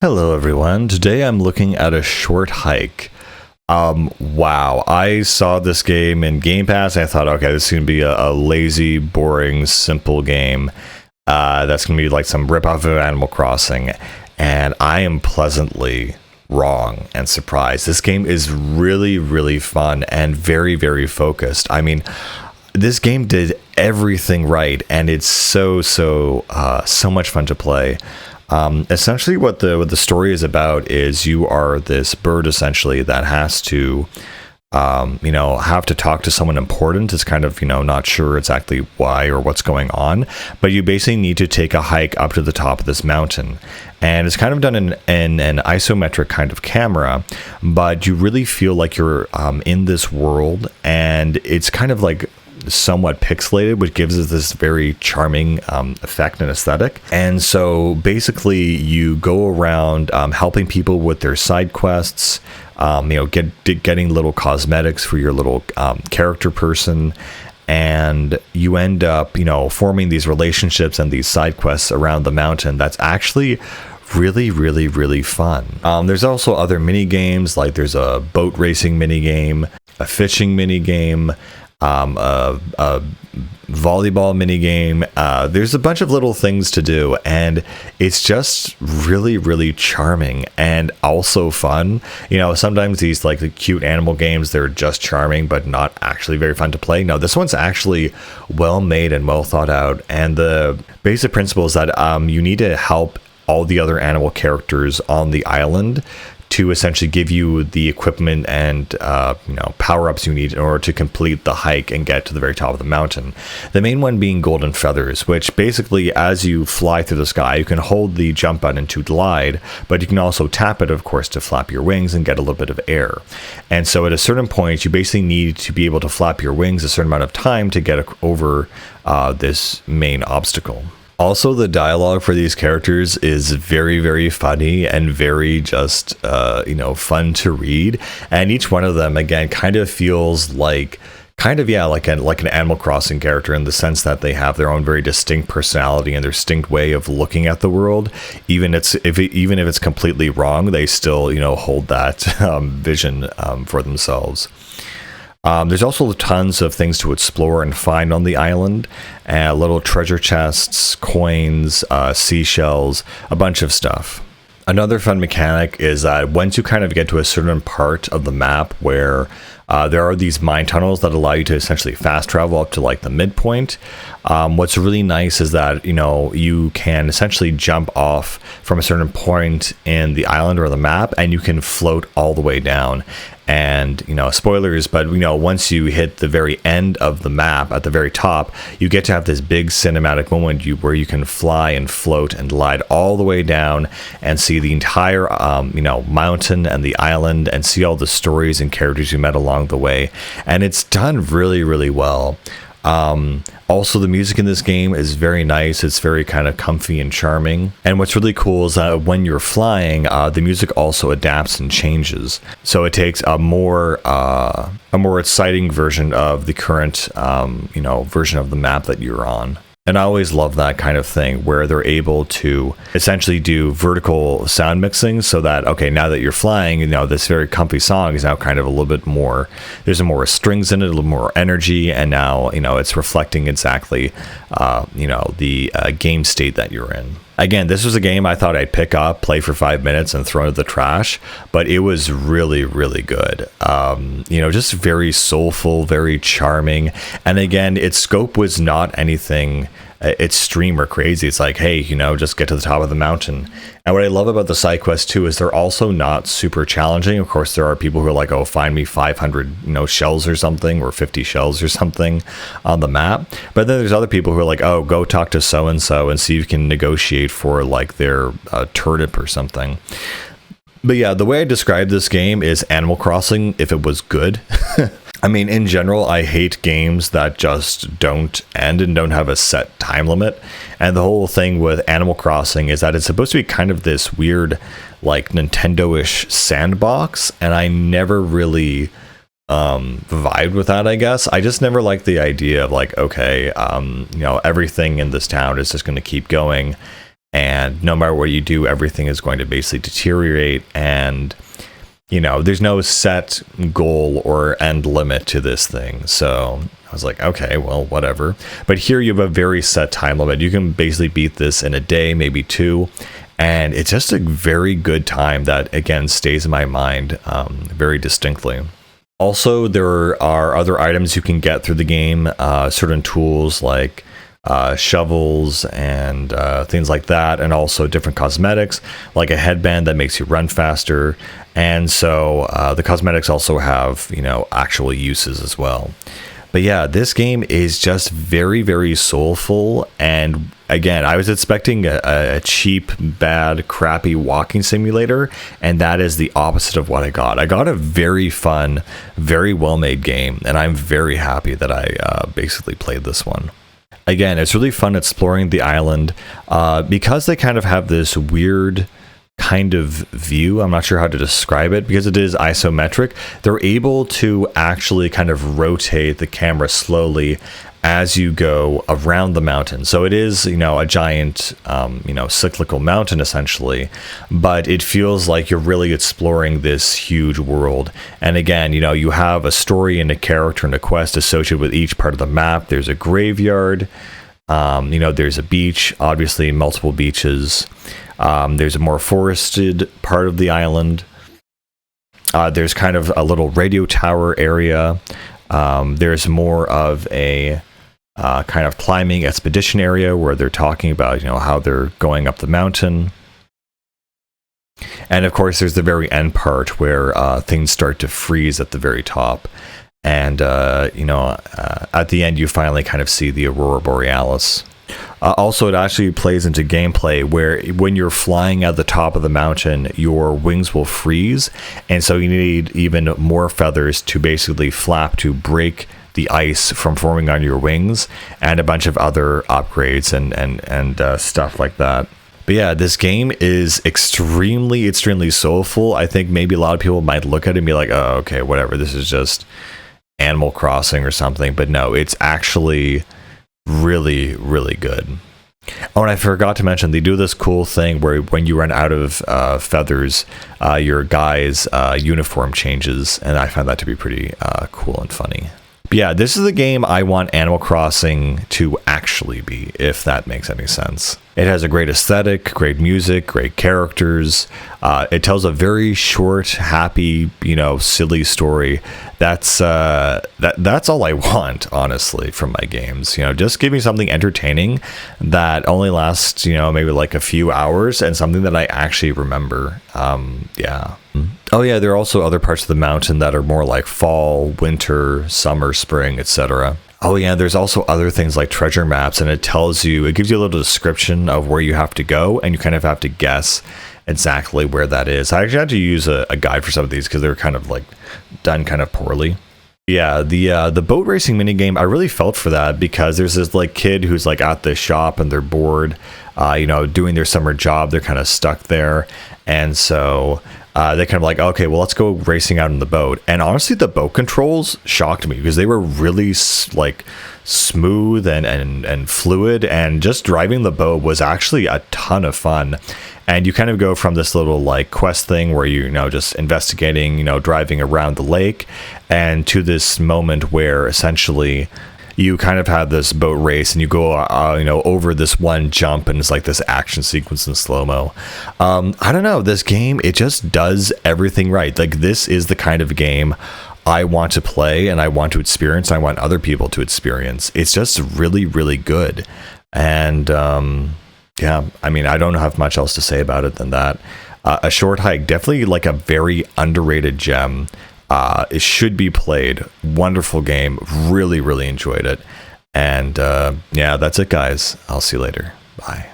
Hello everyone. Today I'm looking at a short hike. Wow. I saw this game in Game Pass. I thought, okay, this is going to be a lazy, boring, simple game. That's going to be like some ripoff of Animal Crossing. And I am pleasantly wrong and surprised. This game is really, really fun and very, very focused. I mean, this game did everything right, and it's so much fun to play. Essentially what the story is about is you are this bird essentially that has to have to talk to someone important. It's kind of, not sure exactly why or what's going on, but you basically need to take a hike up to the top of this mountain. And it's kind of done in an isometric kind of camera, but you really feel like you're in this world, and it's kind of like somewhat pixelated, which gives us this very charming effect and aesthetic. And so basically you go around helping people with their side quests, getting little cosmetics for your little character person, and you end up forming these relationships and these side quests around the mountain. That's actually really fun. There's also other mini games, like there's a boat racing mini game, a fishing mini game, a volleyball mini game. There's a bunch of little things to do, and it's just really charming and also fun. Sometimes these like the cute animal games, they're just charming but not actually very fun to play. No, this one's actually well made and well thought out, and the basic principle is that you need to help all the other animal characters on the island to essentially give you the equipment and power-ups you need in order to complete the hike and get to the very top of the mountain. The main one being golden feathers, which basically, as you fly through the sky, you can hold the jump button to glide, but you can also tap it, of course, to flap your wings and get a little bit of air. And so at a certain point, you basically need to be able to flap your wings a certain amount of time to get over this main obstacle. Also, the dialogue for these characters is very funny and very just, fun to read. And each one of them, again, kind of feels like an Animal Crossing character, in the sense that they have their own very distinct personality and their distinct way of looking at the world. Even if it's completely wrong, they still, hold that vision for themselves. There's also tons of things to explore and find on the island, little treasure chests, coins, seashells, a bunch of stuff. Another fun mechanic is that once you kind of get to a certain part of the map where there are these mine tunnels that allow you to essentially fast travel up to like the midpoint. What's really nice is that, you can essentially jump off from a certain point in the island or the map, and you can float all the way down. And, spoilers, but, once you hit the very end of the map at the very top, you get to have this big cinematic moment where you can fly and float and glide all the way down and see the entire, mountain and the island, and see all the stories and characters you met along the way. And it's done really well. Also, the music in this game is very nice. It's very kind of comfy and charming. And what's really cool is that when you're flying, the music also adapts and changes. So it takes a more exciting version of the current, version of the map that you're on. And I always love that kind of thing where they're able to essentially do vertical sound mixing, so that, okay, now that you're flying, this very comfy song is now kind of a little bit more, there's more strings in it, a little more energy, and now, it's reflecting exactly, the game state that you're in. Again, this was a game I thought I'd pick up, play for 5 minutes, and throw into the trash, but it was really good. Just very soulful, very charming. And again, its scope was not anything extreme or crazy. It's like, hey, just get to the top of the mountain. And what I love about the side quests too is they're also not super challenging. Of course, there are people who are like, oh, find me 500 shells or something, or 50 shells or something on the map. But then there's other people who are like, oh, go talk to so and see if you can negotiate for like their turnip or something. But yeah, the way I describe this game is Animal Crossing if it was good. I mean, in general, I hate games that just don't end and don't have a set time limit. And the whole thing with Animal Crossing is that it's supposed to be kind of this weird, like, Nintendo-ish sandbox. And I never really vibed with that, I guess. I just never liked the idea of like, okay, everything in this town is just going to keep going. and no matter what you do, everything is going to basically deteriorate, and there's no set goal or end limit to this thing. So I was like, okay, well, whatever. But here you have a very set time limit. You can basically beat this in a day, maybe 2. And it's just a very good time that, again, stays in my mind very distinctly. Also, there are other items you can get through the game, certain tools like shovels and things like that, and also different cosmetics like a headband that makes you run faster. And so the cosmetics also have actual uses as well. But yeah, this game is just very, very soulful. And again, I was expecting a cheap, bad, crappy walking simulator, and that is the opposite of what I got. I got a very fun, very well-made game, and I'm very happy that I basically played this one. Again, it's really fun exploring the island because they kind of have this weird kind of view. I'm not sure how to describe it because it is isometric. They're able to actually kind of rotate the camera slowly as you go around the mountain. So it is, a giant, cyclical mountain essentially, but it feels like you're really exploring this huge world. And again, you have a story and a character and a quest associated with each part of the map. There's a graveyard, there's a beach, obviously multiple beaches. There's a more forested part of the island. There's kind of a little radio tower area. There's more of a kind of climbing expedition area where they're talking about, how they're going up the mountain. And of course, there's the very end part where things start to freeze at the very top. And, at the end, you finally kind of see the Aurora Borealis. Also, it actually plays into gameplay where when you're flying at the top of the mountain, your wings will freeze. And so you need even more feathers to basically flap to break the ice from forming on your wings, and a bunch of other upgrades and stuff like that. But yeah, this game is extremely soulful. I think maybe a lot of people might look at it and be like, oh, okay, whatever. This is just Animal Crossing or something. But no, it's actually really, really good. Oh, and I forgot to mention, they do this cool thing where when you run out of feathers, your guy's uniform changes, and I found that to be pretty cool and funny. But yeah, this is the game I want Animal Crossing to actually be, if that makes any sense. It has a great aesthetic, great music, great characters. It tells a very short, happy, silly story. That's all I want, honestly, from my games. Just give me something entertaining that only lasts, maybe like a few hours, and something that I actually remember. Yeah. Oh yeah, there are also other parts of the mountain that are more like fall, winter, summer, spring, etc. Oh yeah, there's also other things like treasure maps, and it gives you a little description of where you have to go, and you kind of have to guess exactly where that is. I actually had to use a guide for some of these because they were kind of like done kind of poorly. Yeah, the boat racing minigame, I really felt for that because there's this like kid who's like at the shop and they're bored, doing their summer job. They're kind of stuck there, and so they kind of like, okay, well, let's go racing out in the boat. And honestly, the boat controls shocked me because they were really like smooth and fluid, and just driving the boat was actually a ton of fun. And you kind of go from this little like quest thing where just investigating, driving around the lake, and to this moment where essentially you kind of have this boat race and you go, over this one jump, and it's like this action sequence in slow-mo. I don't know, this game, it just does everything right. Like, this is the kind of game I want to play and I want to experience. I want other people to experience. It's just really, really good. And, yeah, I mean, I don't have much else to say about it than that. A Short Hike, definitely like a very underrated gem. It should be played. Wonderful game. Really, really enjoyed it. And yeah, that's it, guys. I'll see you later. Bye.